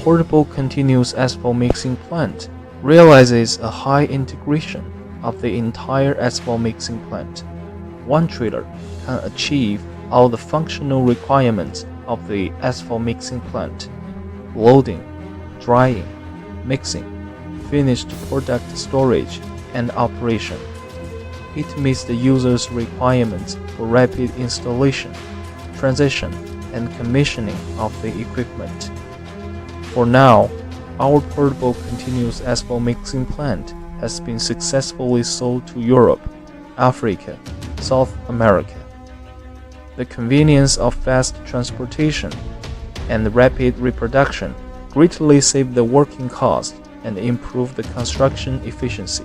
portable continuous asphalt mixing plant realizes a high integration of the entire asphalt mixing plant. One trailer can achieve all the functional requirements of the asphalt mixing plant: loading, drying, mixing, finished product storage, and operation. It meets the user's requirements for rapid installation, transition, and commissioning of the equipment. For now, our portable continuous asphalt mixing plant has been successfully sold to Europe, Africa, South America. The convenience of fast transportation and rapid reproduction greatly save the working cost and improve the construction efficiency.